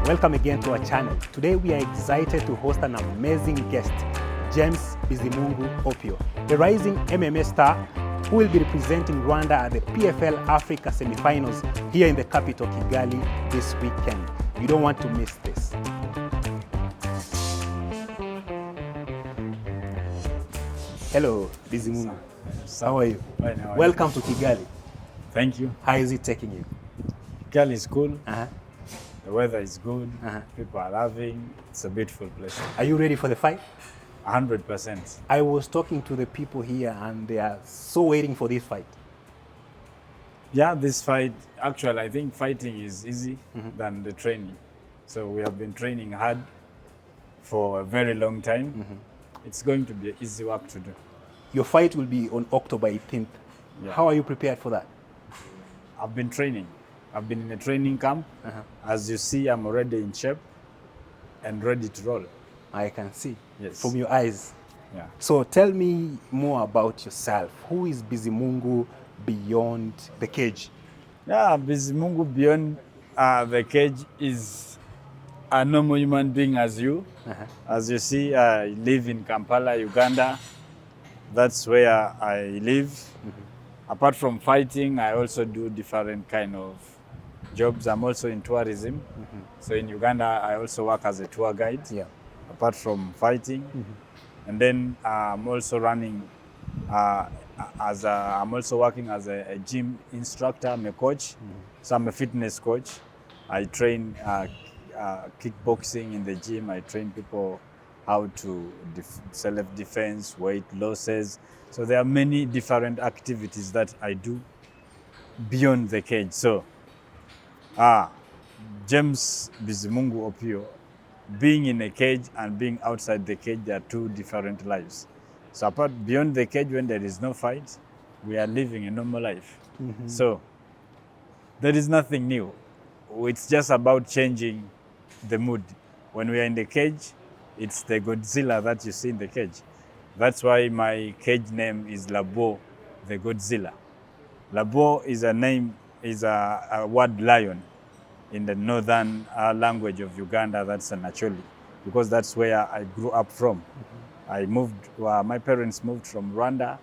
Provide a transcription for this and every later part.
Welcome again to our channel. Today we are excited to host an amazing guest, James Bizimungu Opio, the rising MMA star who will be representing Rwanda at the PFL Africa semi-finals here in the capital Kigali this weekend. You don't want to miss this. Hello, Bizimungu. How are you? Fine, how are Welcome to Kigali. Thank you. How is it taking you? Kigali is cool. Uh-huh. The weather is good. Uh-huh. People are loving. It's a beautiful place. Are you ready for the fight? 100%. I was talking to the people here and they are so waiting for this fight. Yeah, this fight, actually, I think fighting is easy than the training. So we have been training hard for a very long time. It's going to be easy work to do. Your fight will be on October 18th. Yeah. How are you prepared for that? I've been training. I've been in a training camp. As you see, I'm already in shape and ready to roll. I can see Yes. from your eyes. Yeah. So tell me more about yourself. Who is Bizimungu beyond the cage? Yeah, Bizimungu beyond the cage is a normal human being as you. As you see, I live in Kampala, Uganda. That's where I live. Apart from fighting, I also do different kind of jobs. I'm also in tourism. So in Uganda, I also work as a tour guide. Yeah. Apart from fighting, and then I'm also running. I'm also working as a gym instructor. I'm a coach, so I'm a fitness coach. I train kickboxing in the gym. I train people how to self-defense, weight losses. So there are many different activities that I do beyond the cage. So, James Bizimungu Opio, being in a cage and being outside the cage, they are two different lives. So apart beyond the cage, when there is no fight, we are living a normal life. So there is nothing new. It's just about changing the mood. When we are in the cage, it's the Godzilla that you see in the cage. That's why my cage name is Labo, the Godzilla. Labo is a name, is a word lion in the northern language of Uganda. That's a Nacholi, because that's where I grew up from. I moved, my parents moved from Rwanda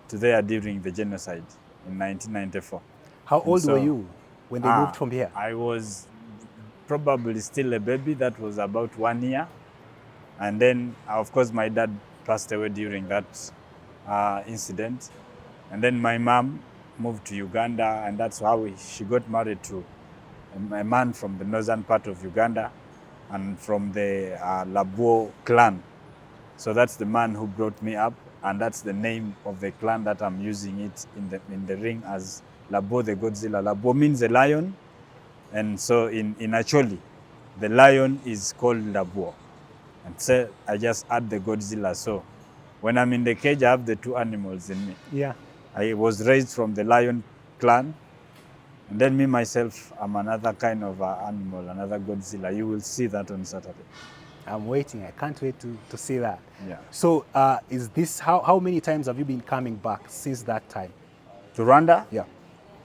to there during the genocide in 1994. How old were you when they moved from here? I was probably still a baby. That was about 1 year. And then, of course, my dad passed away during that incident. And then my mom moved to Uganda, and that's how she got married to a man from the northern part of Uganda and from the Labo clan. So that's the man who brought me up, and that's the name of the clan that I'm using it in the ring as Labo the Godzilla. Labo means a lion, and so in Acholi, the lion is called Labo. And so I just add the Godzilla. So when I'm in the cage, I have the two animals in me. Yeah. I was raised from the lion clan, and then me myself, I'm another kind of animal, another Godzilla. You will see that on Saturday. I'm waiting. I can't wait to see that. Yeah. So is this, how many times have you been coming back since that time? To Rwanda? Yeah.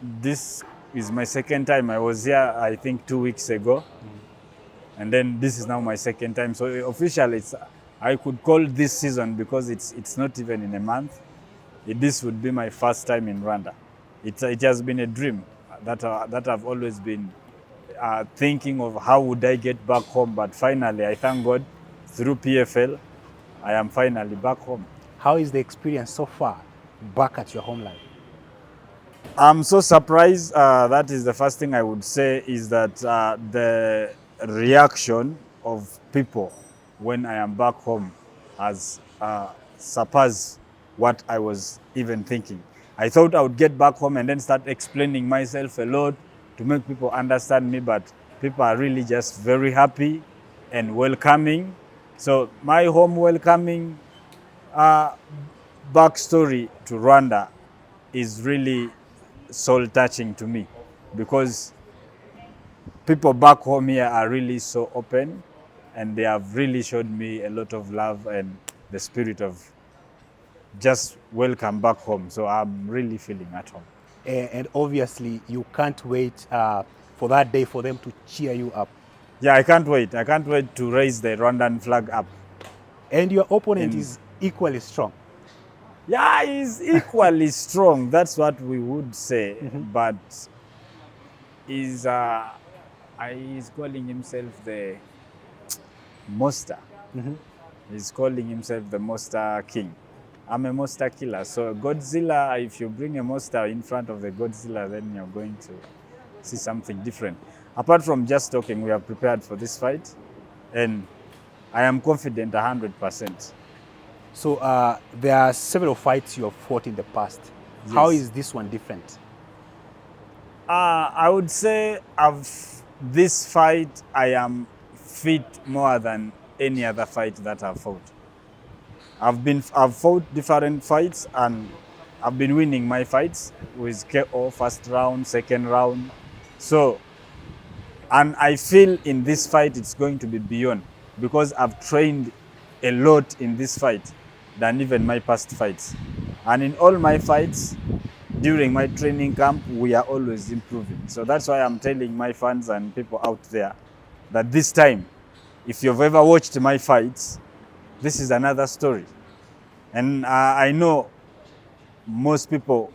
This is my second time. I was here, I think, 2 weeks ago. And then this is now my second time. So officially, I could call this season because it's not even in a month. This would be my first time in Rwanda. It has been a dream that I've always been thinking of how would I get back home. But finally, I thank God, through PFL, I am finally back home. How is the experience so far back at your homeland? I'm so surprised. That is the first thing I would say, is that the reaction of people when I am back home has surpassed what I was even thinking. I thought I would get back home and then start explaining myself a lot to make people understand me, but people are really just very happy and welcoming. So my home welcoming backstory to Rwanda is really soul touching to me, because people back home here are really so open, and they have really showed me a lot of love and the spirit of just welcome back home. So I'm really feeling at home. And obviously you can't wait for that day for them to cheer you up. Yeah, I can't wait. I can't wait to raise the Rwandan flag up. And your opponent is equally strong. Yeah, he's equally strong. That's what we would say. But he's calling himself the monster. He's calling himself the monster king. I'm a monster killer. So Godzilla, if you bring a monster in front of the Godzilla, then you're going to see something different. Apart from just talking, we are prepared for this fight. And I am confident 100%. So there are several fights you have fought in the past. Yes. How is this one different? I would say this fight, I am fit more than any other fight that I've fought. I've fought different fights and I've been winning my fights with KO, first round, second round. So, and I feel in this fight it's going to be beyond because I've trained a lot in this fight than even my past fights. And in all my fights, during my training camp, we are always improving. So that's why I'm telling my fans and people out there that this time, if you've ever watched my fights, this is another story. And I know most people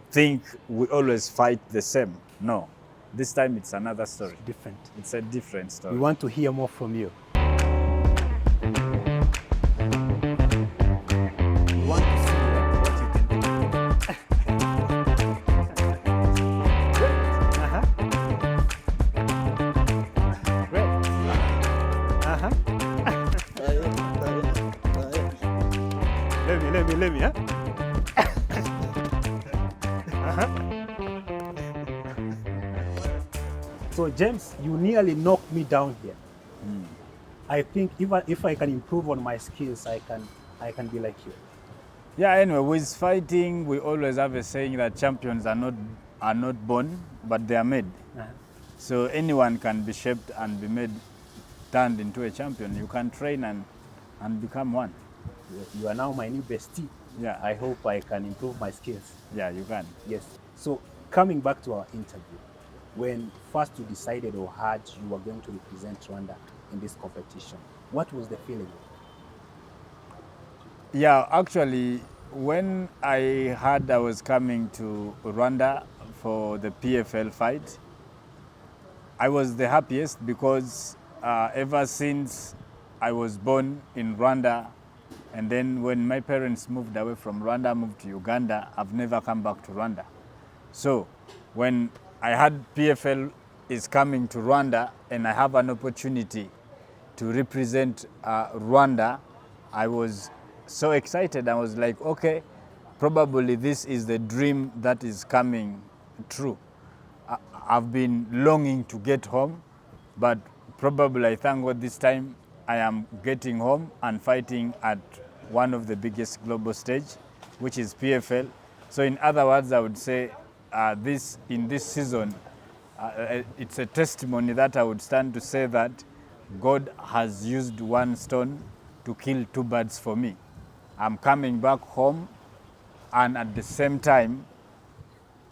think we always fight the same. No, this time it's another story. Different. It's a different story. We want to hear more from you. We want to see what you can do. Great. Let me, huh? So James, you nearly knocked me down here. I think if I can improve on my skills, I can be like you. Yeah, anyway, with fighting, we always have a saying that champions are not born, but they are made. So anyone can be shaped and be made, turned into a champion. You can train and become one. You are now my new bestie. Yeah. I hope I can improve my skills. Yeah, you can. Yes. So coming back to our interview, when first you decided or heard you were going to represent Rwanda in this competition, what was the feeling? Yeah, actually, when I heard I was coming to Rwanda for the PFL fight, I was the happiest because ever since I was born in Rwanda, and then when my parents moved away from Rwanda, moved to Uganda, I've never come back to Rwanda. So when I heard PFL is coming to Rwanda and I have an opportunity to represent Rwanda, I was so excited. I was like, okay, probably this is the dream that is coming true. I've been longing to get home, but probably I thank God this time I am getting home and fighting at one of the biggest global stage, which is PFL. So in other words, I would say in this season, it's a testimony that I would stand to say that God has used one stone to kill two birds for me. I'm coming back home, and at the same time,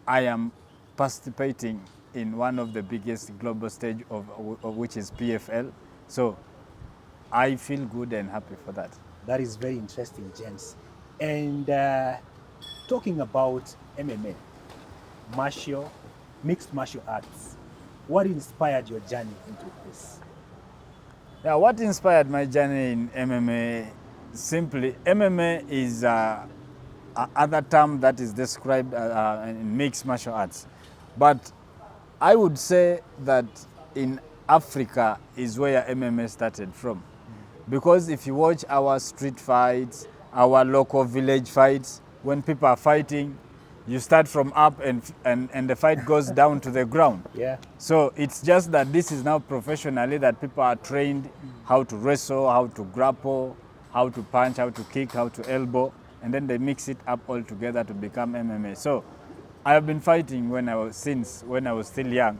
I am participating in one of the biggest global stage of which is PFL. So I feel good and happy for that. That is very interesting, James. And talking about MMA, mixed martial arts, what inspired your journey into this? Yeah, what inspired my journey in MMA? Simply, MMA is other term that is described in mixed martial arts. But I would say that in Africa is where MMA started from. Because if you watch our street fights, our local village fights, when people are fighting, you start from up and the fight goes down to the ground. Yeah. So it's just that this is now professionally that people are trained how to wrestle, how to grapple, how to punch, how to kick, how to elbow, and then they mix it up all together to become MMA. So I have been fighting since when I was still young.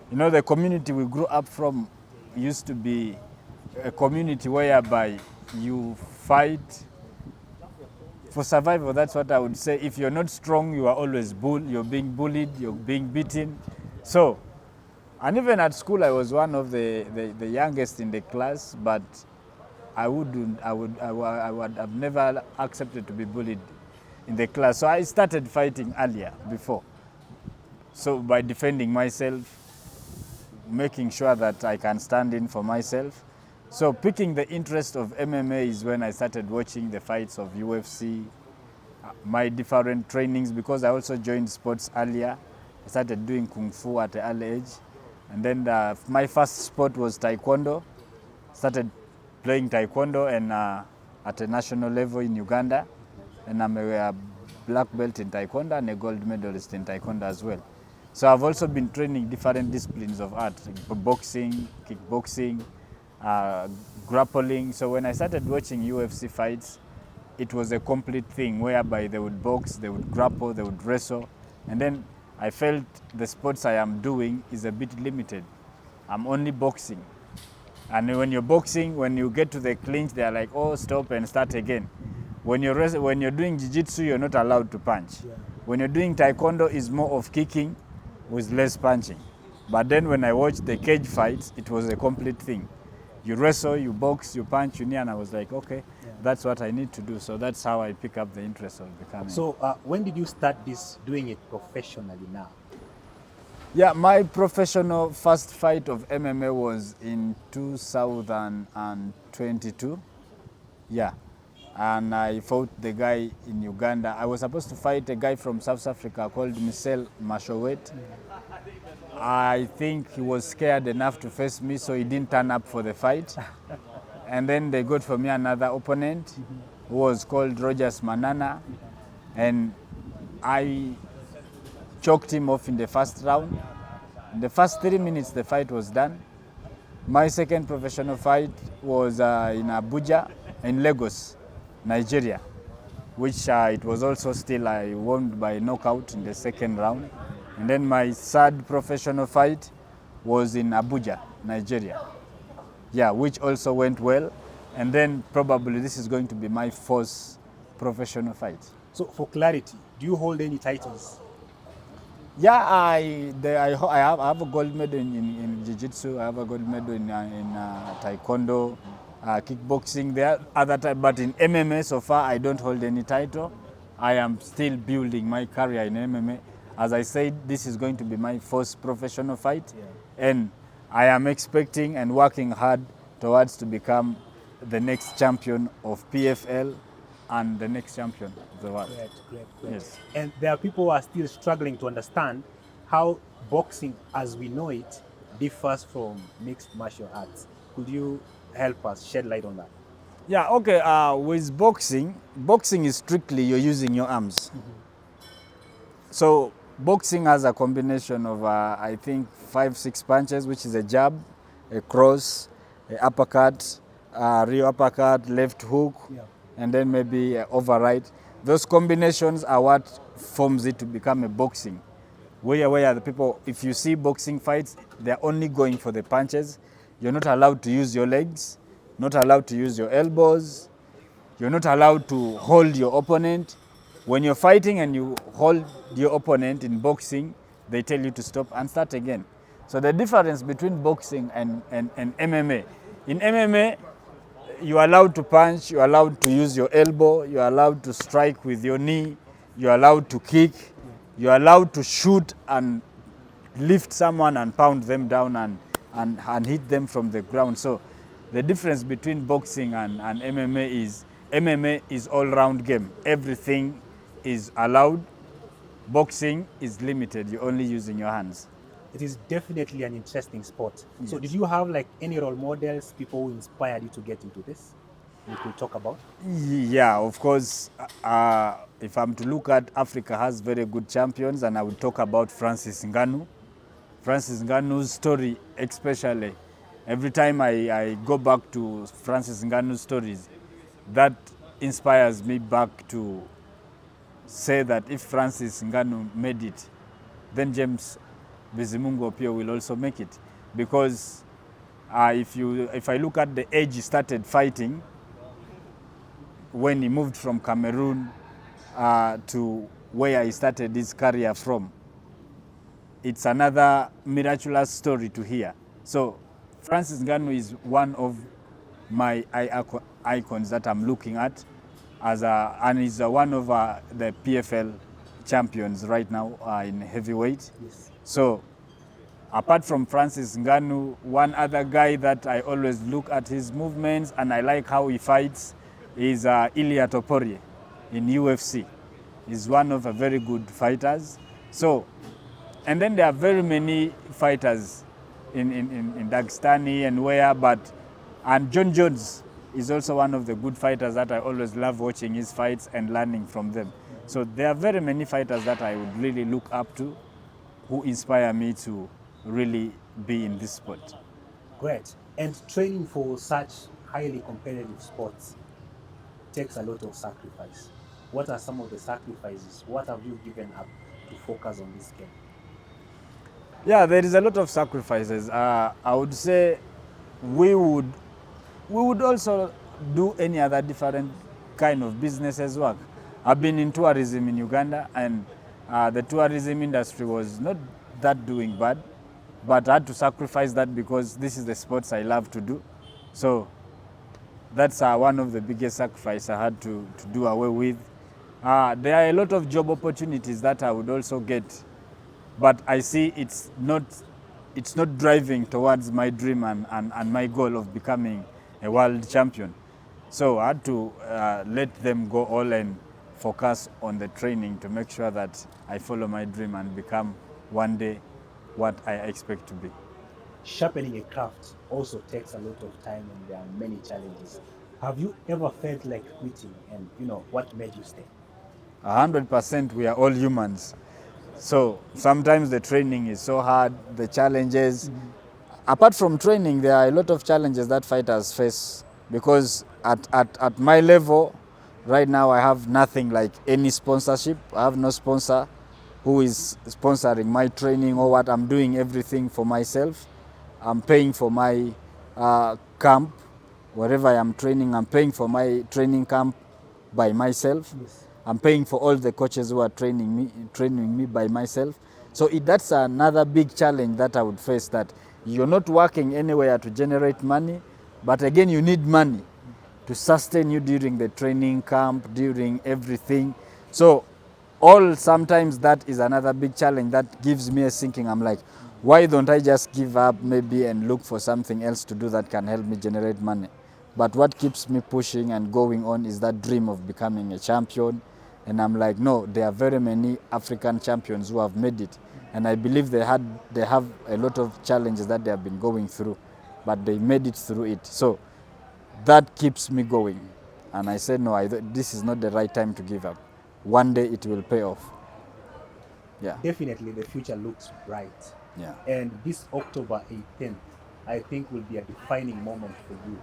You know, the community we grew up from used to be a community whereby you fight for survival. That's what I would say. If you're not strong, you are always you're being bullied, you're being beaten. So And even at school, I was one of the youngest in the class, but I would have never accepted to be bullied in the class. So I started fighting earlier before. So by defending myself, making sure that I can stand in for myself. So picking the interest of MMA is when I started watching the fights of UFC, my different trainings, because I also joined sports earlier. I started doing Kung Fu at an early age. And then my first sport was Taekwondo. Started playing Taekwondo and at a national level in Uganda. And I'm a black belt in Taekwondo and a gold medalist in Taekwondo as well. So I've also been training different disciplines of art, like boxing, kickboxing, grappling. So when I started watching UFC fights, it was a complete thing whereby they would box, they would grapple, they would wrestle. And then I felt the sports I am doing is a bit limited. I'm only boxing. And when you're boxing, when you get to the clinch, they're like, oh, stop and start again. When you're doing jiu-jitsu, you're not allowed to punch. Yeah. When you're doing taekwondo, it's more of kicking with less punching. But then when I watched the cage fights, it was a complete thing. You wrestle, you box, you punch, you knee, and I was like, okay, that's what I need to do. So that's how I pick up the interest of becoming. So when did you start doing it professionally now? Yeah, my professional first fight of MMA was in 2022. Yeah. And I fought the guy in Uganda. I was supposed to fight a guy from South Africa called Michel Mashowet. I think he was scared enough to face me, so he didn't turn up for the fight. And then they got for me another opponent who was called Rogers Manana. And I choked him off in the first round. In the first 3 minutes, the fight was done. My second professional fight was in Abuja, in Lagos, Nigeria, which it was also still I won by knockout in the second round. And then my third professional fight was in Abuja, Nigeria. Yeah, which also went well. And then probably this is going to be my fourth professional fight. So for clarity, do you hold any titles? Yeah, I have a gold medal in jiu-jitsu. I have a gold medal in taekwondo, kickboxing. There are other types, but in MMA so far I don't hold any title. I am still building my career in MMA. As I said, this is going to be my first professional fight, and I am expecting and working hard towards to become the next champion of PFL and the next champion of the world. Great. Yes. And there are people who are still struggling to understand how boxing as we know it differs from mixed martial arts. Could you help us shed light on that? Yeah, okay. With boxing is strictly you're using your arms. So boxing has a combination of, I think, 5-6 punches, which is a jab, a cross, a uppercut, rear uppercut, left hook, and then maybe an override. Those combinations are what forms it to become a boxing. Where the people, if you see boxing fights, they're only going for the punches. You're not allowed to use your legs, not allowed to use your elbows. You're not allowed to hold your opponent. When you're fighting and you hold your opponent in boxing, they tell you to stop and start again. So the difference between boxing and MMA, in MMA, you're allowed to punch, you're allowed to use your elbow, you're allowed to strike with your knee, you're allowed to kick, you're allowed to shoot and lift someone and pound them down and hit them from the ground. So the difference between boxing and MMA is all-round game. Everything is allowed. Boxing is limited. You're only using your hands. It is definitely an interesting sport. Yes. So did you have like any role models, people who inspired you to get into this? You could talk about? Yeah, of course. If I'm to look at, Africa has very good champions, and I would talk about Francis Ngannou. Francis Ngannou's story especially. Every time I go back to Francis Ngannou's stories, that inspires me back to say that if Francis Ngannou made it, then James Bizimungu Opio will also make it. Because if I look at the age he started fighting, when he moved from Cameroon to where he started his career from, it's another miraculous story to hear. So Francis Ngannou is one of my icons that I'm looking at, and he's one of the PFL champions right now in heavyweight. Yes. So apart from Francis Ngannou, one other guy that I always look at his movements and I like how he fights is Ilia Topuria in UFC. He's one of the very good fighters. So, and then there are very many fighters in Dagestani and and John Jones is also one of the good fighters that I always love watching his fights and learning from them. So there are very many fighters that I would really look up to, who inspire me to really be in this sport. Great. And training for such highly competitive sports takes a lot of sacrifice. What are some of the sacrifices? What have you given up to focus on this game? Yeah, there is a lot of sacrifices. I would say we would also do any other different kind of businesses work. I've been in tourism in Uganda, and the tourism industry was not that doing bad, but I had to sacrifice that because this is the sports I love to do. So that's one of the biggest sacrifices I had to do away with. There are a lot of job opportunities that I would also get, but I see it's not driving towards my dream and my goal of becoming a world champion. So I had to let them go all and focus on the training to make sure that I follow my dream and become one day what I expect to be. Sharpening a craft also takes a lot of time and there are many challenges. Have you ever felt like quitting, and what made you stay? 100%, we are all humans. So sometimes the training is so hard, the challenges. Apart from training, there are a lot of challenges that fighters face, because at my level, right now I have nothing like any sponsorship. I have no sponsor who is sponsoring my training or what. I'm doing everything for myself. I'm paying for my camp. Wherever I am training, I'm paying for my training camp by myself. Yes. I'm paying for all the coaches who are training me by myself. So that's another big challenge that I would face, that you're not working anywhere to generate money, but again you need money to sustain you during the training camp, during everything. So sometimes that is another big challenge that gives me a thinking. I'm like, why don't I just give up maybe and look for something else to do that can help me generate money? But what keeps me pushing and going on is that dream of becoming a champion. And I'm like, no, there are very many African champions who have made it. And I believe they have a lot of challenges that they have been going through, but they made it through it. So that keeps me going. And I said, no, this is not the right time to give up. One day it will pay off. Yeah. Definitely the future looks bright. Yeah. And this October 18th, I think, will be a defining moment for you.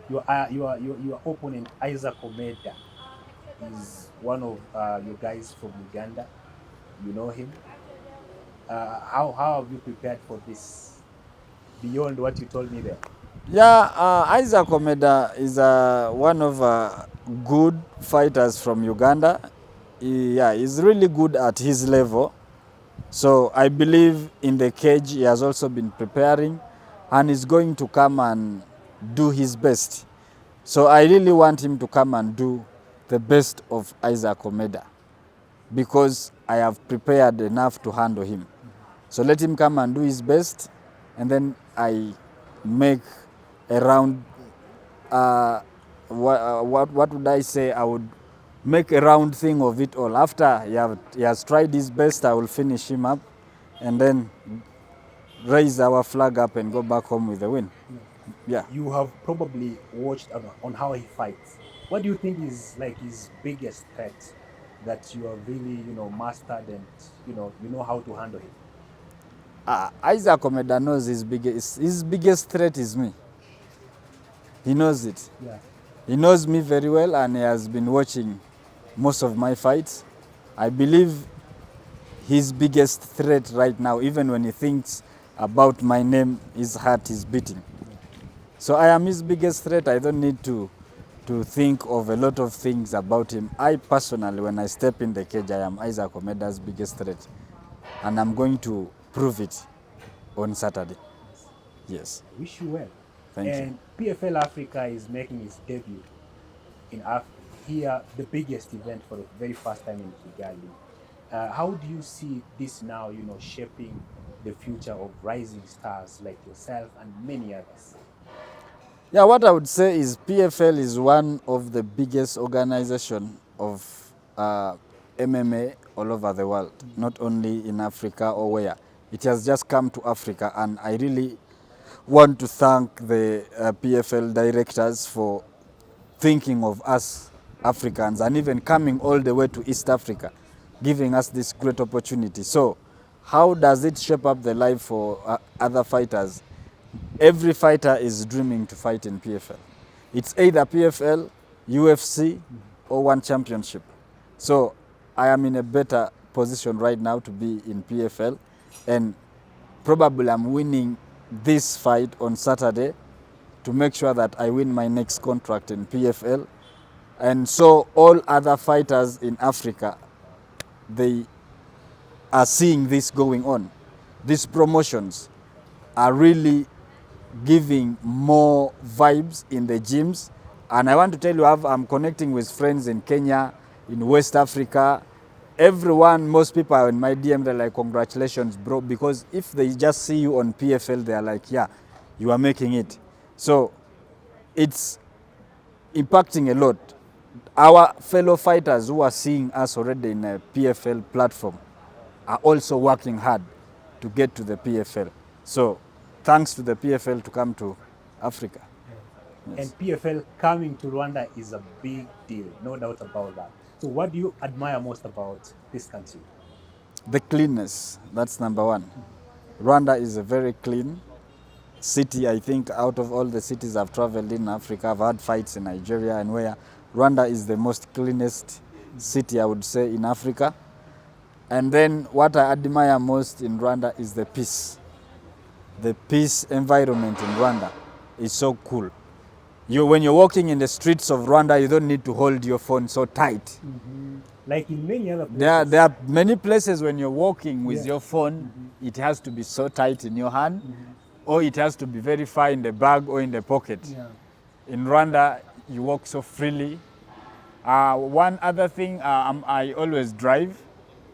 Your opponent, Isaac Omeda, is one of your guys from Uganda. You know him. How have you prepared for this, beyond what you told me there? Yeah, Isaac Omeda is one of good fighters from Uganda. He's really good at his level. So I believe in the cage he has also been preparing, and he's going to come and do his best. So I really want him to come and do the best of Isaac Omeda, because I have prepared enough to handle him. So let him come and do his best, and then I make a round, what would I say? I would make a round thing of it all. After he has tried his best, I will finish him up and then raise our flag up and go back home with a win. Yeah. You have probably watched on how he fights. What do you think is like his biggest threat that you have really, mastered, and you know how to handle him? Isaac Omeda knows his biggest threat is me. He knows it. Yeah. He knows me very well, and he has been watching most of my fights. I believe his biggest threat right now, even when he thinks about my name, his heart is beating. So I am his biggest threat. I don't need to think of a lot of things about him. I personally, when I step in the cage, I am Isaac Omeda's biggest threat. And I'm going to prove it on Saturday. Yes. I wish you well. Thank you. And PFL Africa is making its debut in here, the biggest event for the very first time in Kigali. How do you see this now, shaping the future of rising stars like yourself and many others? Yeah, what I would say is PFL is one of the biggest organization of MMA all over the world, not only in Africa or where. It has just come to Africa, and I really want to thank the PFL directors for thinking of us Africans and even coming all the way to East Africa, giving us this great opportunity. So how does it shape up the life for other fighters? Every fighter is dreaming to fight in PFL. It's either PFL, UFC, or one championship. So I am in a better position right now to be in PFL, and probably I'm winning this fight on Saturday to make sure that I win my next contract in PFL. And so all other fighters in Africa, they are seeing this going on. These promotions are really giving more vibes in the gyms. And I want to tell you, I'm connecting with friends in Kenya, in West Africa. Everyone, most people are in my DM, they're like, congratulations, bro. Because if they just see you on PFL, they're like, yeah, you are making it. So it's impacting a lot. Our fellow fighters who are seeing us already in a PFL platform are also working hard to get to the PFL. So thanks to the PFL to come to Africa. Yes. And PFL coming to Rwanda is a big deal, no doubt about that. So what do you admire most about this country? The cleanness, that's number one. Rwanda is a very clean city. I think out of all the cities I've traveled in Africa, I've had fights in Nigeria and where Rwanda is the most cleanest city, I would say, in Africa. And then what I admire most in Rwanda is the peace. The peace environment in Rwanda is so cool. When you're walking in the streets of Rwanda, you don't need to hold your phone so tight. Like in many other places. There are many places when you're walking with your phone, it has to be so tight in your hand, or it has to be very far in the bag or in the pocket. In Rwanda, you walk so freely. One other thing, I always drive.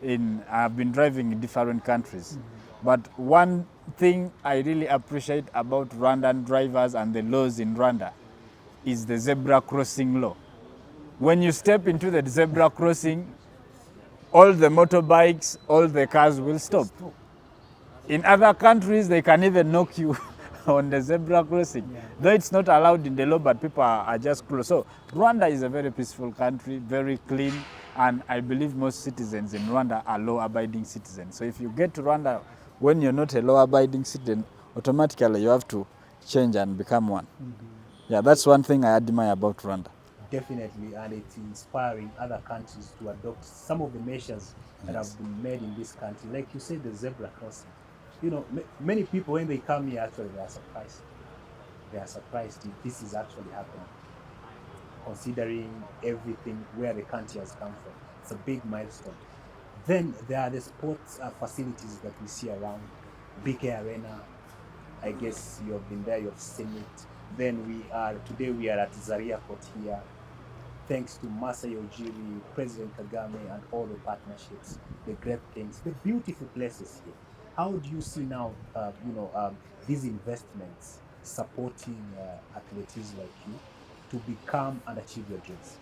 I've been driving in different countries. But one thing I really appreciate about Rwandan drivers and the laws in Rwanda is the zebra crossing law. When you step into the zebra crossing, all the motorbikes, all the cars will stop. In other countries, they can even knock you on the zebra crossing. Though it's not allowed in the law, but people are just close. So Rwanda is a very peaceful country, very clean, and I believe most citizens in Rwanda are law-abiding citizens. So if you get to Rwanda when you're not a law-abiding citizen, automatically you have to change and become one. Yeah, that's one thing I admire about Rwanda. Definitely, and it's inspiring other countries to adopt some of the measures that have been made in this country. Like you said, the zebra crossing. Many people, when they come here, actually, they are surprised. They are surprised if this is actually happening, considering everything where the country has come from. It's a big milestone. Then there are the sports facilities that we see around. BK Arena, I guess you have been there, you have seen it. Then today we are at Zaria Court here, thanks to Masai Ujiri, President Kagame, and all the partnerships, the great things, the beautiful places here. How do you see now, these investments supporting athletes like you to become and achieve your dreams?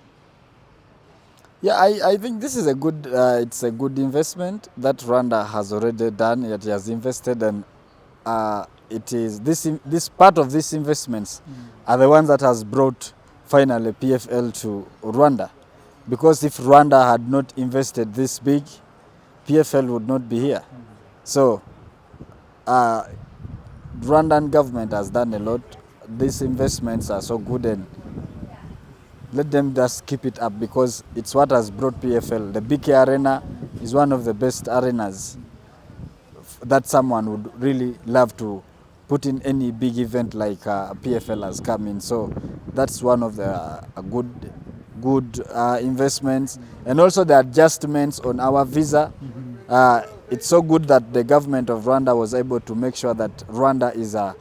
Yeah, I think this is it's a good investment that Rwanda has already done. It has invested, and it is this part of these investments are the ones that has brought finally PFL to Rwanda. Because if Rwanda had not invested this big, PFL would not be here. So Rwandan government has done a lot. These investments are so good, and let them just keep it up, because it's what has brought PFL. The BK Arena is one of the best arenas that someone would really love to put in any big event like PFL has come in. So that's one of the good investments. And also the adjustments on our visa It's so good that the government of Rwanda was able to make sure that Rwanda is a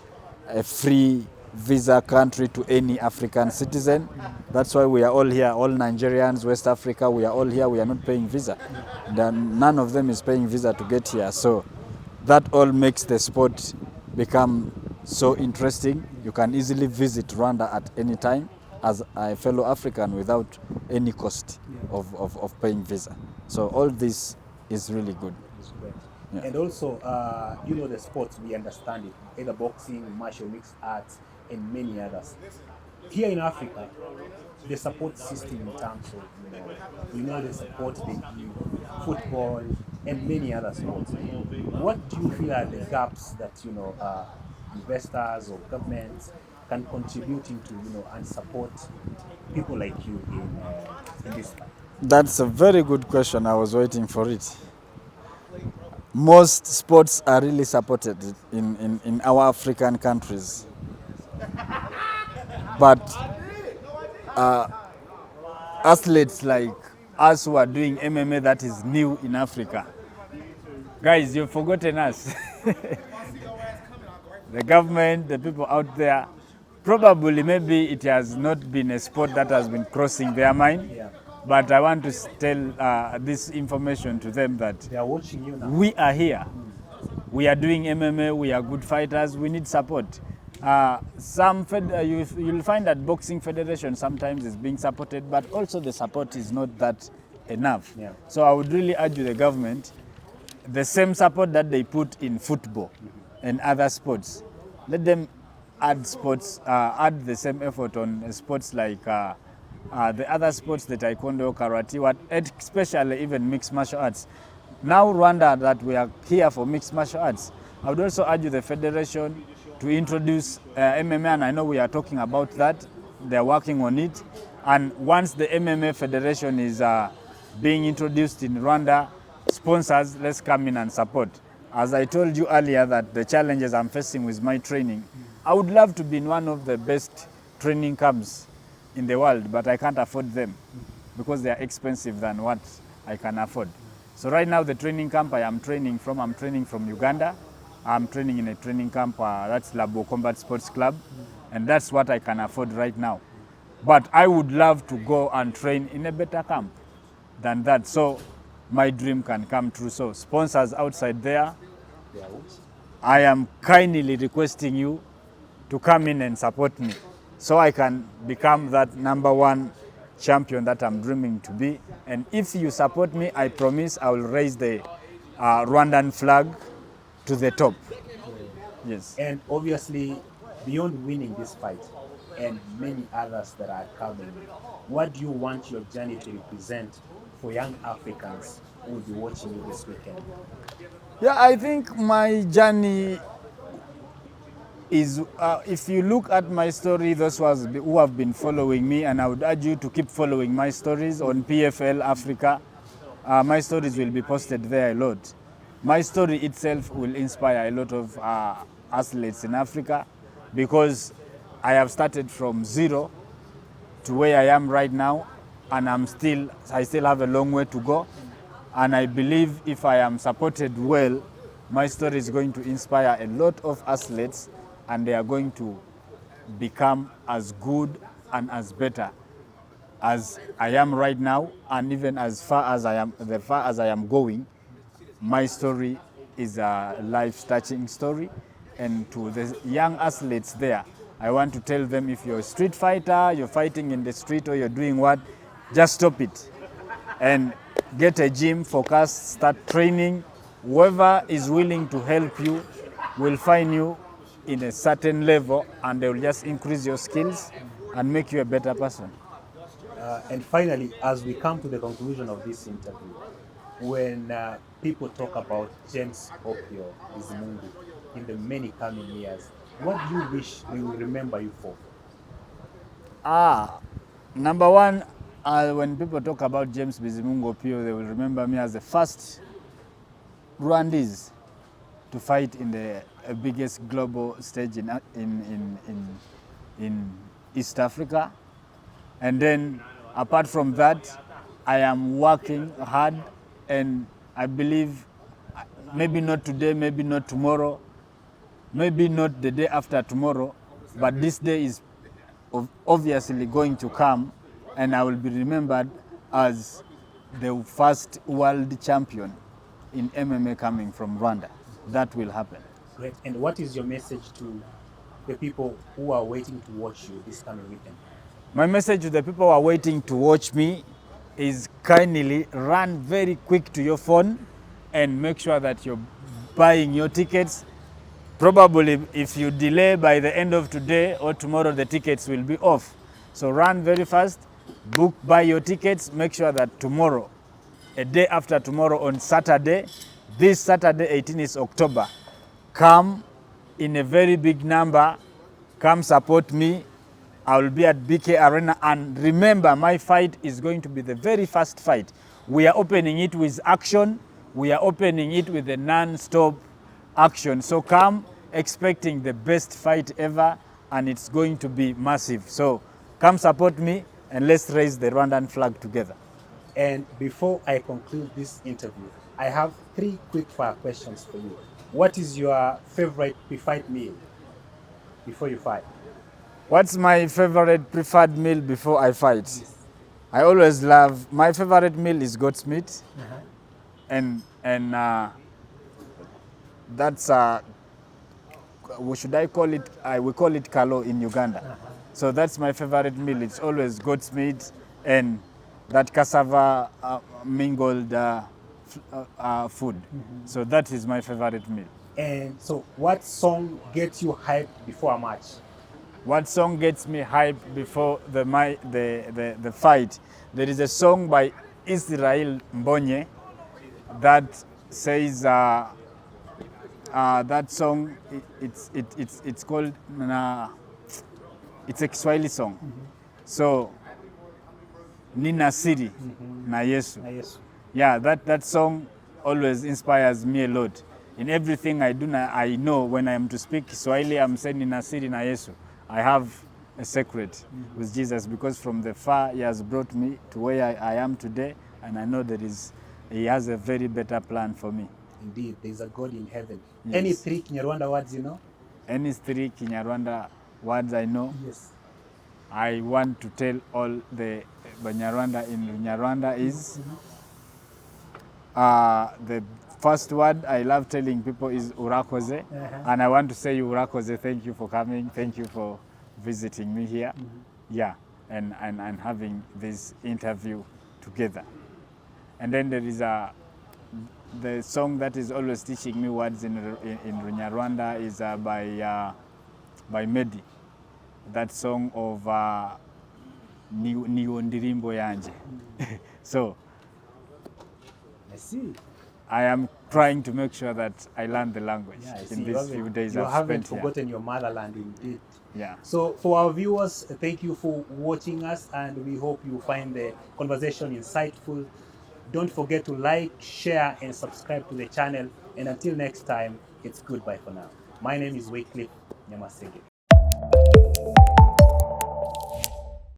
free visa country to any African citizen. That's why we are all here, all Nigerians, West Africa, we are all here, we are not paying visa. None of them is paying visa to get here. So that all makes the sport become so interesting. You can easily visit Rwanda at any time as a fellow African without any cost of paying visa. So all this is really good. Yeah. And also, you know, the sports, we understand it, either boxing, martial mixed arts, and many others. Here in Africa, the support system in terms of, you know the support they give, football, and many other sports. What do you feel are the gaps that, investors or governments can contribute into, and support people like you in this fight? That's a very good question. I was waiting for it. Most sports are really supported in our African countries. But athletes like us who are doing MMA that is new in Africa, guys, you've forgotten us. The government, the people out there, probably maybe it has not been a sport that has been crossing their mind. Yeah. But I want to tell this information to them that They are watching you now. we are here. We are doing MMA, we are good fighters, we need support. You'll find that boxing federation sometimes is being supported, but also the support is not that enough. Yeah. So I would really urge the government, the same support that they put in football and other sports, let them add sports, add the same effort on sports like the other sports, the taekwondo, karate, especially even mixed martial arts. Now Rwanda, that we are here for mixed martial arts, I would also urge the federation to introduce MMA, and I know we are talking about that. They are working on it. And once the MMA federation is being introduced in Rwanda, sponsors, let's come in and support. As I told you earlier that the challenges I'm facing with my training, I would love to be in one of the best training camps in the world, but I can't afford them because they are expensive than what I can afford. So right now the training camp I'm training from Uganda. I'm training in a training camp, that's Labo Combat Sports Club, and that's what I can afford right now. But I would love to go and train in a better camp than that, so my dream can come true. So sponsors outside there, I am kindly requesting you to come in and support me so I can become that #1 champion that I'm dreaming to be. And if you support me, I promise I will raise the Rwandan flag to the top. Yes. And obviously, beyond winning this fight and many others that are coming, what do you want your journey to represent for young Africans who will be watching you this weekend? Yeah, I think my journey is, if you look at my story, those who have been following me, and I would urge you to keep following my stories on PFL Africa. My stories will be posted there a lot. My story itself will inspire a lot of athletes in Africa, because I have started from zero to where I am right now, and I still have a long way to go. And I believe if I am supported well, my story is going to inspire a lot of athletes, and they are going to become as good and as better as I am right now, and even as far as I am going. My story is a life-touching story, and to the young athletes there, I want to tell them, if you're a street fighter, you're fighting in the street, or you're doing what, just stop it and get a gym, focus, start training. Whoever is willing to help you will find you in a certain level, and they will just increase your skills and make you a better person. And finally, as we come to the conclusion of this interview, when people talk about James Opio Bizimungu in the many coming years, what do you wish they will remember you for? #1, when people talk about James Bizimungu Opio, they will remember me as the first Rwandese to fight in the biggest global stage in East Africa. And then apart from that, I am working hard, and I believe maybe not today, maybe not tomorrow, maybe not the day after tomorrow, but this day is obviously going to come, and I will be remembered as the first world champion in MMA coming from Rwanda. That will happen. Great. And what is your message to the people who are waiting to watch you this coming weekend? My message to the people who are waiting to watch me is kindly run very quick to your phone and make sure that you're buying your tickets. Probably if you delay by the end of today or tomorrow, the tickets will be off. So run very fast, buy your tickets, make sure that tomorrow, a day after tomorrow on Saturday, this Saturday 18th October, come in a very big number, come support me. I will be at BK Arena, and remember, my fight is going to be the very first fight. We are opening it with action. We are opening it with a non-stop action. So come expecting the best fight ever, and it's going to be massive. So come support me, and let's raise the Rwandan flag together. And before I conclude this interview, I have 3 quick fire questions for you. What is your favorite pre-fight meal before you fight? What's my favorite preferred meal before I fight? Yes. I always love, my favorite meal is goat's meat. And that's, what should I call it? We call it kalo in Uganda. So that's my favorite meal. It's always goat's meat and that cassava mingled food. So that is my favorite meal. And so what song gets you hyped before a match? What song gets me hyped before the fight? There is a song by Israel Mbonye that says that song. It's called it's a Kiswahili song. So Nina Siri na Yesu. Yeah, that song always inspires me a lot. In everything I do, I know when I am to speak Kiswahili, I'm saying Nina Siri na Yesu. I have a secret with Jesus, because from the far he has brought me to where I am today, and I know he has a very better plan for me. Indeed, there is a God in heaven. Yes. Any 3 Kinyarwanda words you know? Any 3 Kinyarwanda words I know? Yes. I want to tell all the Banyarwanda in Rwanda is the first word I love telling people is urakoze, and I want to say urakoze, thank you for coming, thank you for visiting me here, yeah, and having this interview together. And then there is the song that is always teaching me words in Rwanda is by Medi, that song of Niwo Ndirimbo Yanje. So I see. I am trying to make sure that I learn the language in these few days I've spent here. You haven't forgotten your motherland, indeed. Yeah. So for our viewers, thank you for watching us, and we hope you find the conversation insightful. Don't forget to like, share, and subscribe to the channel. And until next time, it's goodbye for now. My name is Wycliffe Nyamasege.